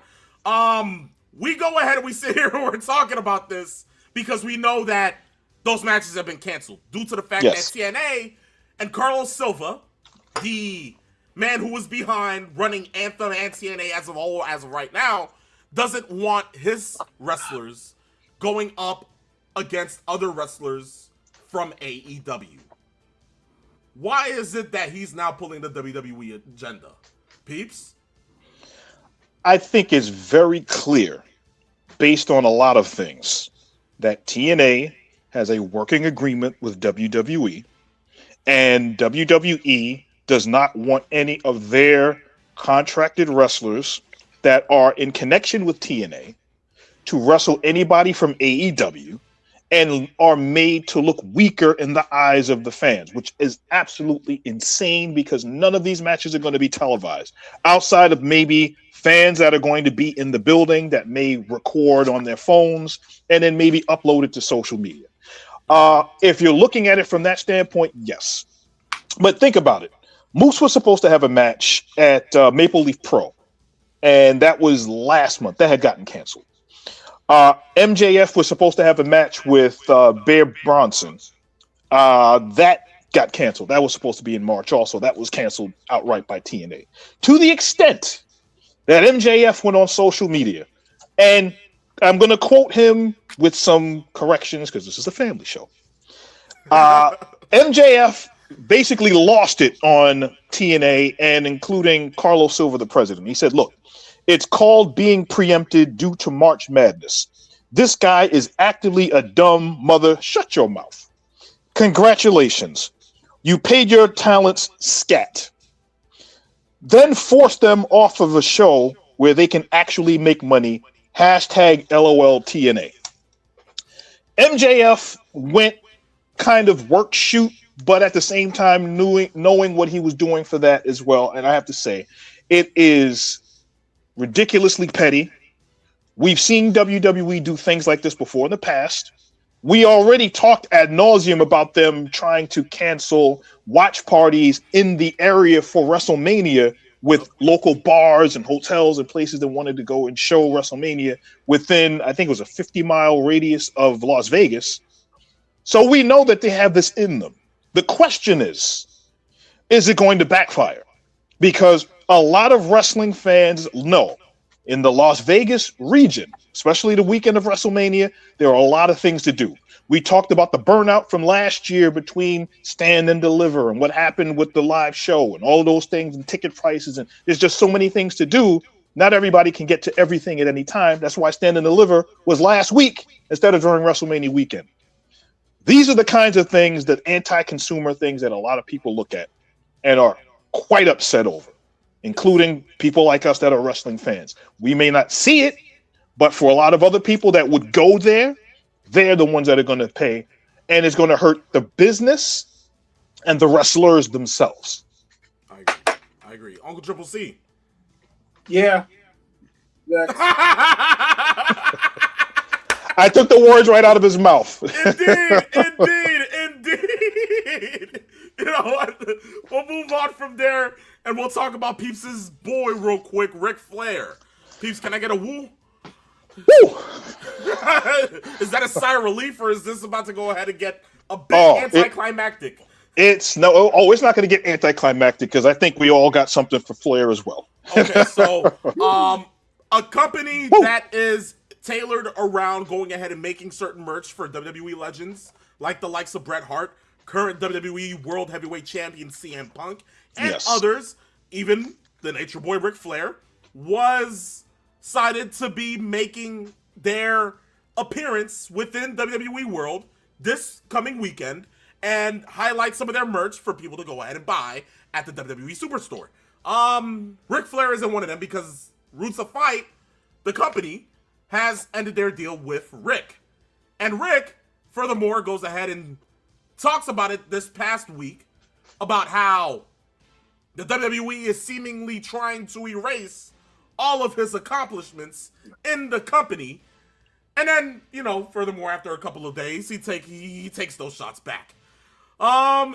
We go ahead and we sit here and we're talking about this because we know that those matches have been canceled due to the fact that TNA and Carlos Silva, the man who was behind running Anthem and TNA as of right now, doesn't want his wrestlers going up against other wrestlers from AEW. Why is it that he's now pulling the WWE agenda? Peeps? I think it's very clear, based on a lot of things, that TNA has a working agreement with WWE, and WWE does not want any of their contracted wrestlers that are in connection with TNA to wrestle anybody from AEW and are made to look weaker in the eyes of the fans, which is absolutely insane because none of these matches are going to be televised outside of maybe fans that are going to be in the building that may record on their phones and then maybe upload it to social media. If you're looking at it from that standpoint, yes. But think about it. Moose was supposed to have a match at Maple Leaf Pro, and that was last month. That had gotten canceled. MJF was supposed to have a match with Bear Bronson. That got canceled. That was supposed to be in March also. That was canceled outright by TNA. To the extent that MJF went on social media, and I'm going to quote him with some corrections because this is a family show. MJF basically lost it on TNA and including Carlos Silva, the president. He said, look, it's called being preempted due to March Madness. This guy is actively a dumb mother. Shut your mouth. Congratulations. You paid your talents scat. Then force them off of a show where they can actually make money. Hashtag LOL TNA. MJF went kind of work shoot, but at the same time knowing what he was doing for that as well. And I have to say, it is ridiculously petty. We've seen WWE do things like this before in the past. We already talked ad nauseum about them trying to cancel watch parties in the area for WrestleMania with local bars and hotels and places that wanted to go and show WrestleMania within, I think it was a 50-mile radius of Las Vegas. So we know that they have this in them. The question is it going to backfire? Because a lot of wrestling fans know in the Las Vegas region, especially the weekend of WrestleMania, there are a lot of things to do. We talked about the burnout from last year between Stand and Deliver and what happened with the live show and all of those things and ticket prices. And there's just so many things to do. Not everybody can get to everything at any time. That's why Stand and Deliver was last week instead of during WrestleMania weekend. These are the kinds of things that anti-consumer things that a lot of people look at and are quite upset over, including people like us that are wrestling fans. We may not see it, but for a lot of other people that would go there, they're the ones that are going to pay, and it's going to hurt the business and the wrestlers themselves. I agree. Uncle Triple C. Yeah. I took the words right out of his mouth. Indeed. You know what? We'll move on from there, and we'll talk about Peeps' boy real quick, Ric Flair. Peeps, can I get a woo? Woo! Is that a sigh of relief, or is this about to go ahead and get a bit anticlimactic? It's not going to get anticlimactic because I think we all got something for Flair as well. Okay, so a company that is tailored around going ahead and making certain merch for WWE legends, like the likes of Bret Hart, current WWE World Heavyweight Champion CM Punk, and others, even the Nature Boy Ric Flair, was cited to be making their appearance within WWE World this coming weekend and highlight some of their merch for people to go ahead and buy at the WWE Superstore. Ric Flair isn't one of them because Roots of Fight, the company, has ended their deal with Rick. And Rick, furthermore, goes ahead and talks about it this past week about how the WWE is seemingly trying to erase all of his accomplishments in the company. And then, furthermore, after a couple of days, he takes those shots back.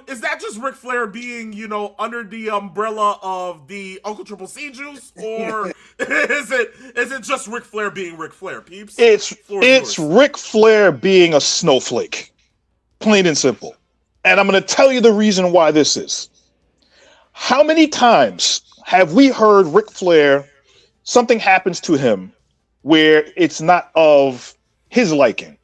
Is that just Ric Flair being, under the umbrella of the Uncle Triple C juice, or is it just Ric Flair being Ric Flair, peeps? It's Ric Flair being a snowflake, plain and simple. And I'm going to tell you the reason why this is. How many times have we heard Ric Flair, something happens to him, where it's not of his liking.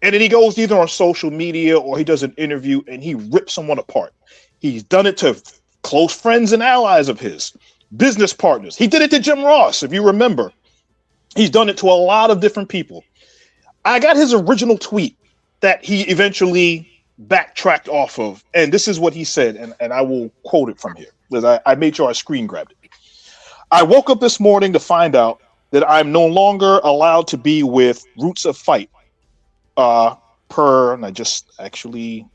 And then he goes either on social media or he does an interview and he rips someone apart. He's done it to close friends and allies of his, business partners. He did it to Jim Ross, if you remember. He's done it to a lot of different people. I got his original tweet that he eventually backtracked off of. And this is what he said, and I will quote it from here, because I made sure I screen grabbed it. I woke up this morning to find out that I'm no longer allowed to be with Roots of Fight. And I just actually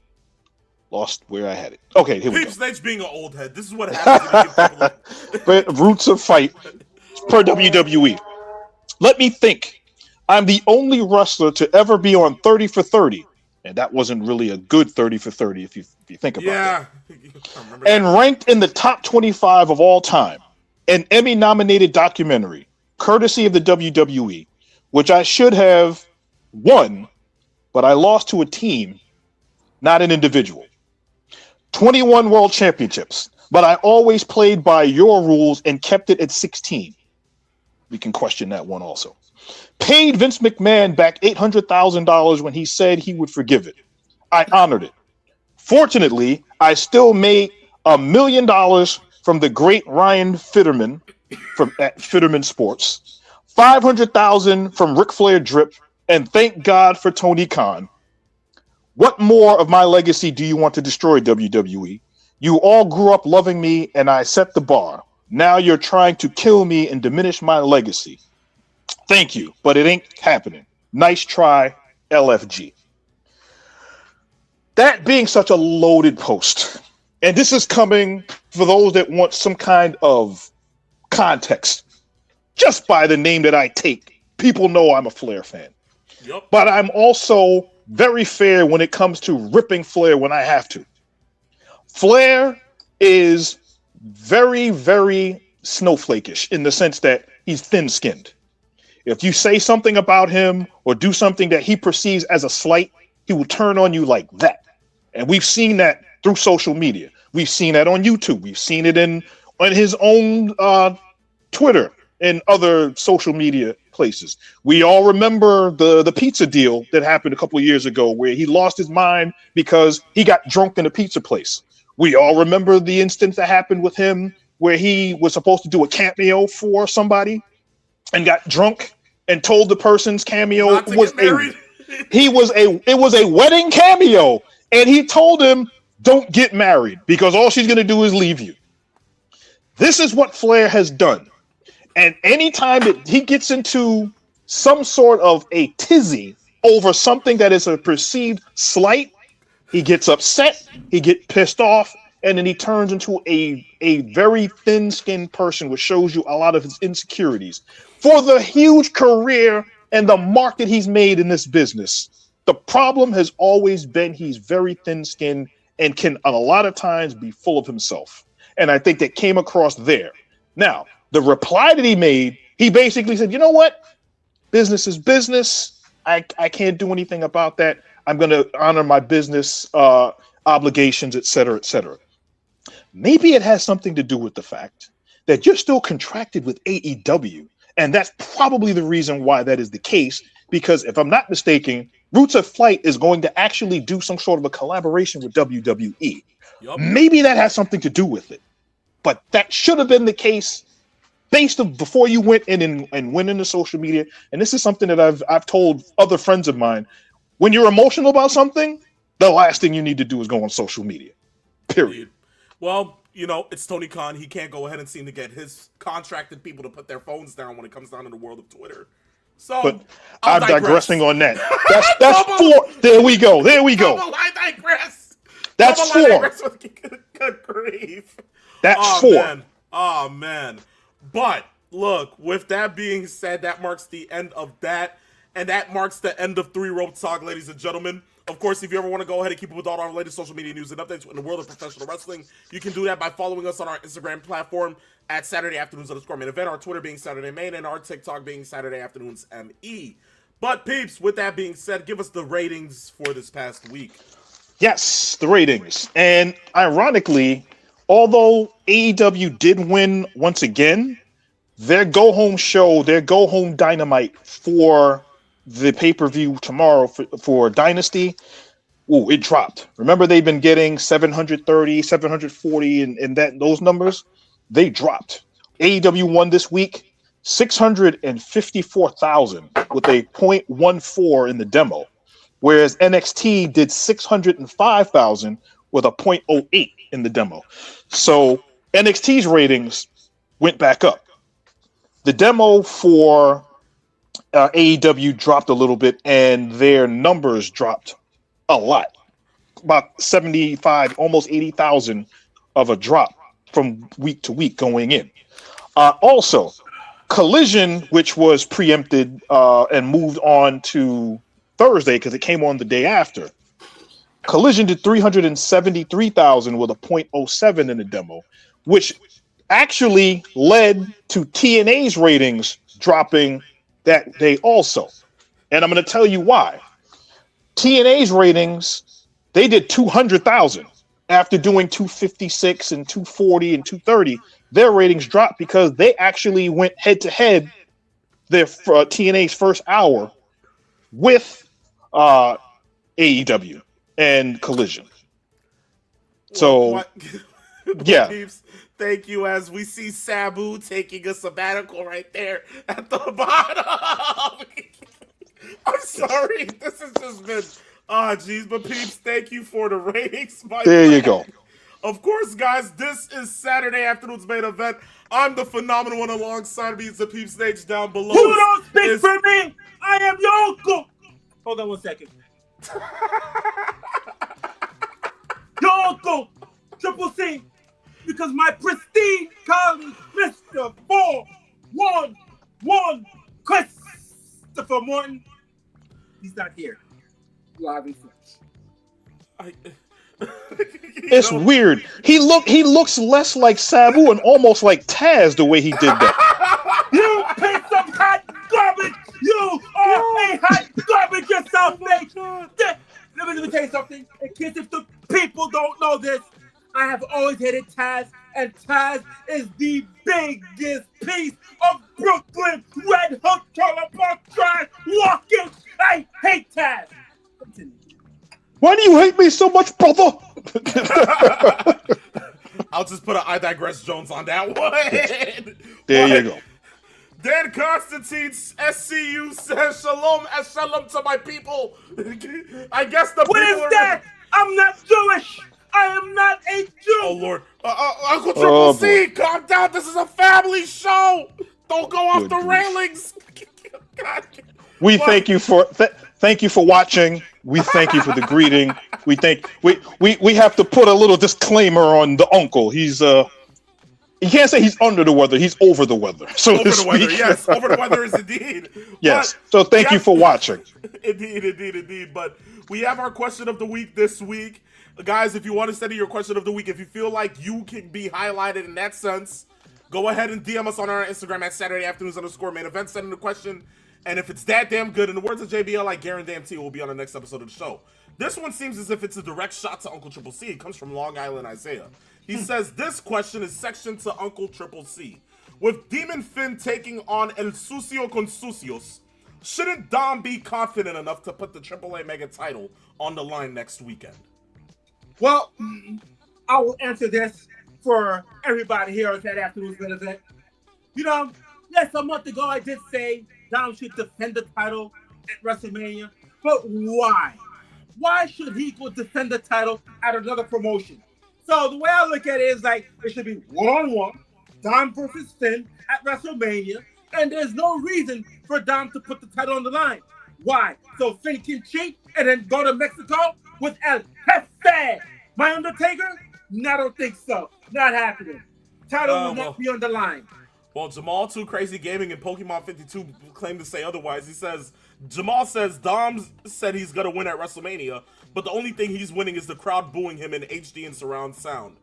lost where I had it. Okay, here we go. Peeps, being an old head. This is what happens. But Roots of Fight per WWE. Let me think. I'm the only wrestler to ever be on 30 for 30. And that wasn't really a good 30 for 30 if you think about it. And ranked in the top 25 of all time. An Emmy-nominated documentary, courtesy of the WWE, which I should have won, but I lost to a team, not an individual. 21 world championships, but I always played by your rules and kept it at 16. We can question that one also. Paid Vince McMahon back $800,000 when he said he would forgive it. I honored it. Fortunately, I still made $1 million from the great Ryan Fitterman at Fitterman Sports, $500,000 from Ric Flair Drip, and thank God for Tony Khan. What more of my legacy do you want to destroy, WWE? You all grew up loving me, and I set the bar. Now you're trying to kill me and diminish my legacy. Thank you, but it ain't happening. Nice try, LFG. That being such a loaded post, and this is coming for those that want some kind of context. Just by the name that I take, people know I'm a Flair fan. Yep. But I'm also very fair when it comes to ripping Flair when I have to. Flair is very, very snowflakeish in the sense that he's thin-skinned. If you say something about him or do something that he perceives as a slight, he will turn on you like that. And we've seen that through social media. We've seen that on YouTube. We've seen it on his own Twitter and other social media places. We all remember the pizza deal that happened a couple of years ago where he lost his mind because he got drunk in a pizza place. We all remember the instance that happened with him where he was supposed to do a cameo for somebody and got drunk and told the person's cameo was it was a wedding cameo, and he told him, don't get married because all she's going to do is leave you. This is what Flair has done. And anytime that he gets into some sort of a tizzy over something that is a perceived slight, he gets upset, he gets pissed off, and then he turns into a very thin-skinned person, which shows you a lot of his insecurities. For the huge career and the mark that he's made in this business, the problem has always been he's very thin-skinned and can, a lot of times, be full of himself. And I think that came across there. Now, the reply that he made, he basically said, you know what? Business is business. I can't do anything about that. I'm going to honor my business obligations, et cetera, et cetera. Maybe it has something to do with the fact that you're still contracted with AEW. And that's probably the reason why that is the case. Because if I'm not mistaken, Roots of Flight is going to actually do some sort of a collaboration with WWE. Yep. Maybe that has something to do with it. But that should have been the case before you went in and went into social media. And this is something that I've told other friends of mine. When you're emotional about something, the last thing you need to do is go on social media. Period. Well, you know, it's Tony Khan. He can't go ahead and seem to get his contracted people to put their phones down when it comes down to the world of Twitter. So, but I'm digressing on that. That's four. There we go. I digress. That's four. Good grief. That's four. Man. Oh, man. But, look, with that being said, that marks the end of that. And that marks the end of Three Rope Talk, ladies and gentlemen. Of course, if you ever want to go ahead and keep up with all our latest social media news and updates in the world of professional wrestling, you can do that by following us on our Instagram platform at Saturday Afternoons_main event, our Twitter being Saturday Main, and our TikTok being Saturday Afternoons ME. But, peeps, with that being said, give us the ratings for this past week. Yes, the ratings. And ironically, although AEW did win once again, their go home show, their go home Dynamite for the pay per view tomorrow for Dynasty. Ooh, it dropped. Remember, they've been getting 730, 740, and those numbers, they dropped. AEW won this week 654,000 with a .14 in the demo, whereas NXT did 605,000 with a .08 in the demo. So NXT's ratings went back up. The demo for AEW dropped a little bit, and their numbers dropped a lot, about 75, almost 80,000 of a drop from week to week going in. Also, Collision, which was preempted and moved on to Thursday because it came on the day after. Collision did 373,000 with a .07 in the demo, which actually led to TNA's ratings dropping that day also. And I'm going to tell you why. TNA's ratings, they did 200,000 after doing 256 and 240 and 230. Their ratings dropped because they actually went head to head their TNA's first hour with AEW and Collision. So, yeah. Peeps, thank you. As we see Sabu taking a sabbatical right there at the bottom. I'm sorry. This has just been, geez, but Peeps, thank you for the ratings. There you go. Of course, guys, this is Saturday afternoon's main event. I'm the phenomenal one alongside me. It's the Peeps stage down below. You don't speak for me. I am your uncle. Hold on 1 second. Your uncle, Triple C, because my pristine colleague, Mr. 411 Christopher Morton, he's not here. Live and fresh. It's weird. He looks less like Sabu and almost like Taz the way he did that. You piece of hot garbage! You are a hot garbage yourself, mate! Let me tell you something. In case if the people don't know this, I have always hated Taz, and Taz is the biggest piece of Brooklyn Red Hook Trailer Park trash walking. I hate Taz. Continue. Why do you hate me so much, brother? I'll just put an I Digress Jones on that one. There you go. Dan Constantine, SCU says, Shalom to my people. I guess the What people is that? I'm not Jewish. I am not a Jew. Oh, Lord. Uncle Triple C, calm down. This is a family show. Don't go off the railings. God. We thank you for watching. We thank you for the greeting. We have to put a little disclaimer on the uncle. He's you can't say he's under the weather. He's over the weather. So over the weather, yes. Over the weather is indeed. Yes. So thank you for watching. Indeed. But we have our question of the week this week. Guys, if you want to send in your question of the week, if you feel like you can be highlighted in that sense, go ahead and DM us on our Instagram at Saturday Afternoons_main event. Send in the question. And if it's that damn good, in the words of JBL, I guarantee it will be on the next episode of the show. This one seems as if it's a direct shot to Uncle Triple C. It comes from Long Island Isaiah. He says, this question is sectioned to Uncle Triple C. With Demon Finn taking on El Sucio con Sucios, shouldn't Dom be confident enough to put the AAA Mega title on the line next weekend? Well, I will answer this for everybody here at that afternoon's main event. You know, yes, a month ago I did say Dom should defend the title at WrestleMania, but why? Why should he go defend the title at another promotion? So the way I look at it is like it should be one-on-one, Dom versus Finn at WrestleMania, and there's no reason for Dom to put the title on the line. Why? So Finn can cheat and then go to Mexico with El Jefe. My Undertaker? No, I don't think so. Not happening. Title will not be on the line. Well, Jamal 2 Crazy Gaming and Pokemon 52 claim to say otherwise. He says, Jamal says Dom said he's going to win at WrestleMania, but the only thing he's winning is the crowd booing him in HD and surround sound.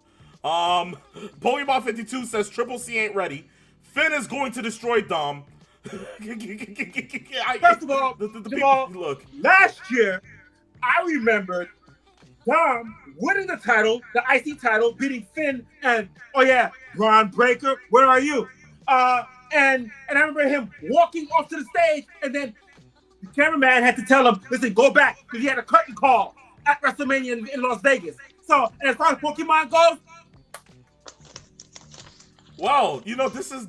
Pokemon 52 says Triple C ain't ready. Finn is going to destroy Dom. First of all, Jamal, look. Last year, I remembered Dom winning the title, the IC title, beating Finn, and, oh yeah, Braun Breaker, where are you? and I remember him walking off to the stage, and then the cameraman had to tell him, "Listen, go back," because he had a curtain call at WrestleMania in Las Vegas. So, and as far as Pokemon goes, well, this is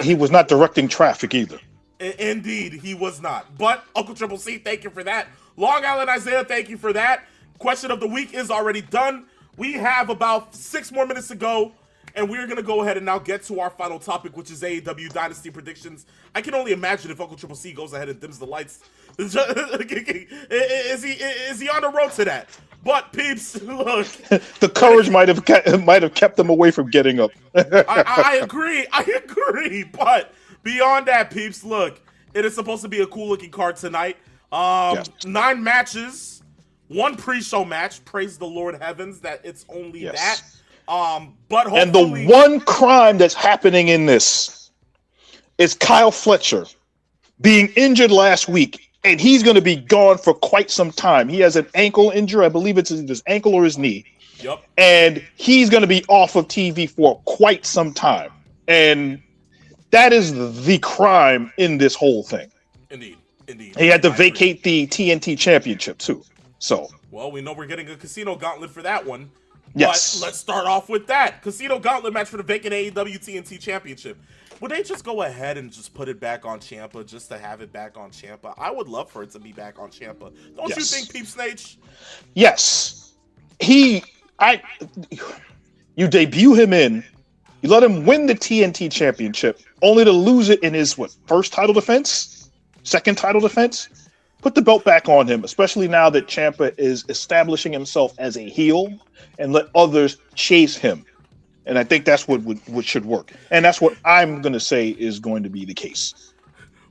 he was not directing traffic either. Indeed, he was not. But Uncle Triple C, thank you for that. Long Island Isaiah, thank you for that. Question of the week is already done. We have about 6 more minutes to go, and we're going to go ahead and now get to our final topic, which is AEW Dynasty predictions. I can only imagine if Uncle Triple C goes ahead and dims the lights. Is he on the road to that? But peeps, look, the courage might have kept them away from getting up. I agree. But beyond that, peeps, look, it is supposed to be a cool looking card tonight. Yes. 9 matches, 1 pre-show match. Praise the Lord heavens that it's only that. But hopefully, and the one crime that's happening in this is Kyle Fletcher being injured last week. And he's going to be gone for quite some time. He has an ankle injury. I believe it's his ankle or his knee. Yep. And he's going to be off of TV for quite some time. And that is the crime in this whole thing. Indeed. He had to vacate the TNT championship too. So. Well, we know we're getting a casino gauntlet for that one. Yes. But let's start off with that. Casino gauntlet match for the vacant AEW TNT championship. Would they just go ahead and just put it back on Ciampa just to have it back on Ciampa? I would love for it to be back on Ciampa. Don't you think, Peep Snake? Yes. You debut him in, you let him win the TNT championship, only to lose it in his, first title defense? Second title defense? Put the belt back on him, especially now that Ciampa is establishing himself as a heel, and let others chase him. And I think that's what should work. And that's what I'm going to say is going to be the case.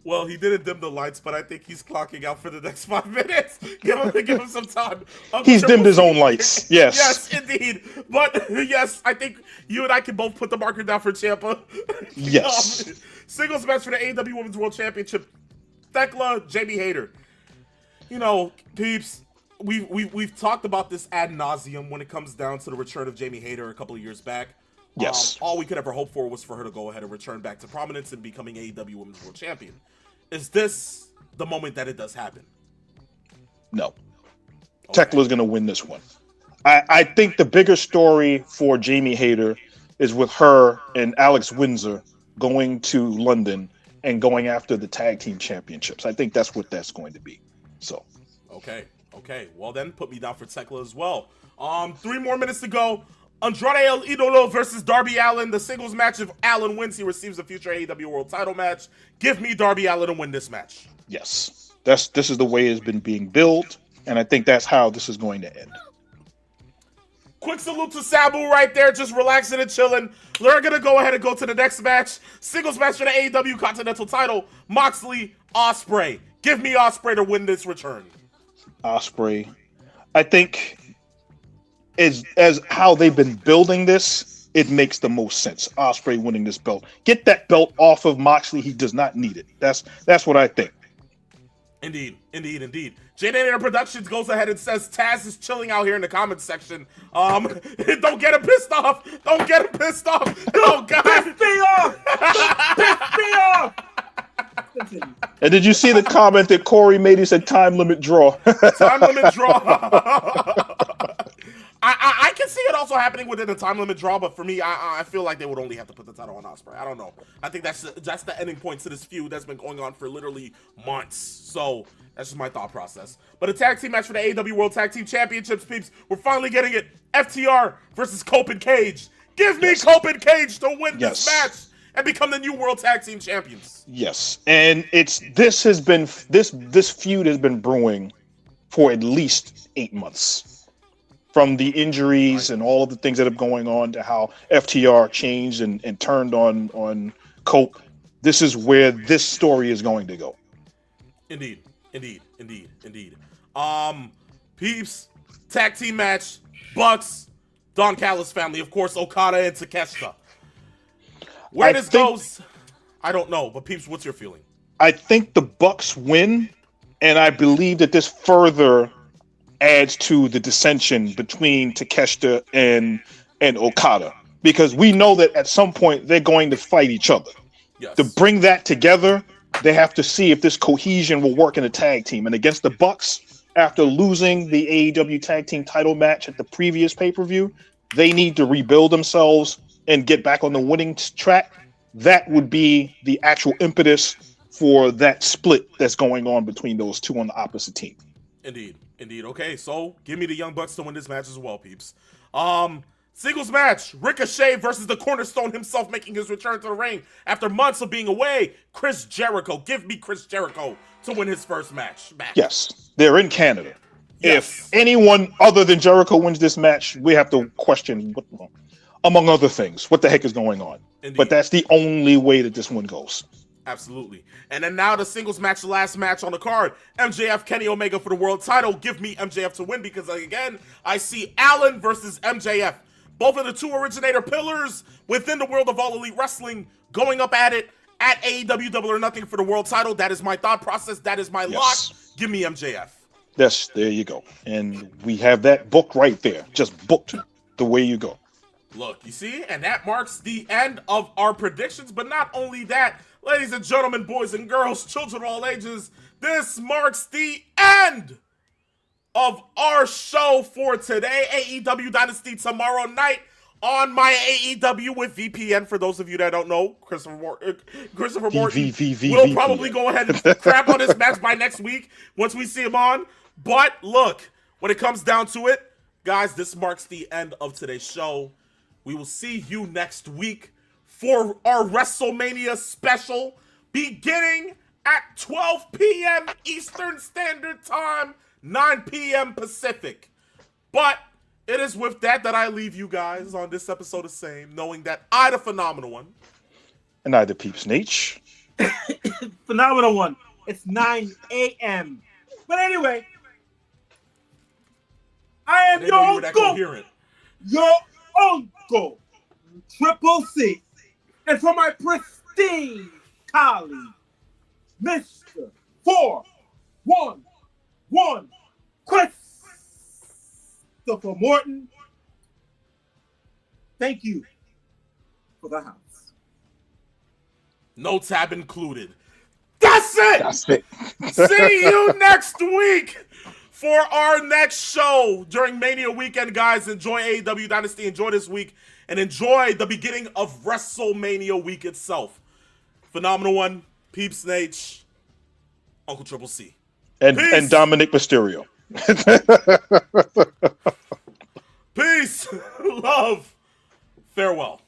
Well, he didn't dim the lights, but I think he's clocking out for the next 5 minutes. Give him some time. He's dimmed his own lights. Yes. Yes, indeed. But yes, I think you and I can both put the marker down for Ciampa. Yes. Singles match for the AEW Women's World Championship. Thekla, Jamie Hayter. Peeps, we've talked about this ad nauseum when it comes down to the return of Jamie Hayter a couple of years back. Yes. All we could ever hope for was for her to go ahead and return back to prominence and becoming AEW Women's World Champion. Is this the moment that it does happen? No. Okay. Tekla's going to win this one. I think the bigger story for Jamie Hayter is with her and Alex Windsor going to London and going after the tag team championships. I think that's what that's going to be. So. Okay. Well then, put me down for Tekla as well. 3 more minutes to go. Andrade El Idolo versus Darby Allin. The singles match. If Allin wins, he receives the future AEW World Title match. Give me Darby Allin to win this match. Yes, this is the way it's been being built, and I think that's how this is going to end. Quick salute to Sabu right there, just relaxing and chilling. We're gonna go ahead and go to the next match. Singles match for the AEW Continental Title. Moxley, Ospreay. Give me Ospreay to win this return. Ospreay, I think. As how they've been building this, it makes the most sense. Ospreay winning this belt. Get that belt off of Moxley. He does not need it. That's what I think. Indeed. JDNR Productions goes ahead and says Taz is chilling out here in the comments section. Don't get him pissed off. Oh God. Piss me off. And did you see the comment that Corey made? He said time limit draw. Time limit draw. I can see it also happening within a time limit draw, but for me, I feel like they would only have to put the title on Ospreay. I don't know. I think that's the ending point to this feud that's been going on for literally months. So that's just my thought process. But a tag team match for the AEW World Tag Team Championships, peeps. We're finally getting it. FTR versus Cope and Cage. Give me Cope and Cage to win this match and become the new World Tag Team Champions. Yes, and this feud has been brewing for at least 8 months. From the injuries and all of the things that are going on to how FTR changed and turned on Cope, this is where this story is going to go. Indeed. Peeps, tag team match, Bucks, Don Callis family, of course, Okada and Takeshita. Where this goes, I don't know, but Peeps, what's your feeling? I think the Bucks win, and I believe that this further adds to the dissension between Takeshita and Okada, because we know that at some point they're going to fight each other. Yes. To bring that together, they have to see if this cohesion will work in a tag team. And against the Bucks, after losing the AEW tag team title match at the previous pay-per-view, they need to rebuild themselves and get back on the winning track. That would be the actual impetus for that split that's going on between those two on the opposite team. Indeed. Okay, so give me the Young Bucks to win this match as well, peeps. Singles match, Ricochet versus the Cornerstone himself making his return to the ring after months of being away. Chris Jericho. Give me Chris Jericho to win his first match back. Yes, they're in Canada. Yes. If anyone other than Jericho wins this match, we have to question, among other things, what the heck is going on. Indeed. But that's the only way that this one goes. Absolutely. And then now the singles match, the last match on the card. MJF, Kenny Omega for the world title. Give me MJF to win because, again, I see Allen versus MJF. Both of the two originator pillars within the world of All Elite Wrestling going up at it at AEW Double or Nothing for the world title. That is my thought process. That is my lock. Give me MJF. Yes, there you go. And we have that book right there. Just booked the way you go. Look, you see? And that marks the end of our predictions. But not only that, ladies and gentlemen, boys and girls, children of all ages, this marks the end of our show for today. AEW Dynasty tomorrow night on my AEW with VPN. For those of you that don't know, Christopher Morton will probably go ahead and crap on this match by next week once we see him on. But look, when it comes down to it, guys, this marks the end of today's show. We will see you next week for our WrestleMania special beginning at 12 p.m. Eastern Standard Time, 9 p.m. Pacific. But it is with that I leave you guys on this episode of Same, knowing that I, the Phenomenal One. And I, the Peeps Nate. Phenomenal One. It's 9 a.m. But anyway, I am your uncle, Triple C. And for my pristine colleague, Mr. 411 Christopher Morton, thank you for the house. No tab included. That's it! That's it. See you next week for our next show during Mania weekend, guys. Enjoy AEW Dynasty. Enjoy this week. And enjoy the beginning of WrestleMania week itself. Phenomenal One, Peeps Nate, Uncle Triple C. And Dominic Mysterio. Peace, love, farewell.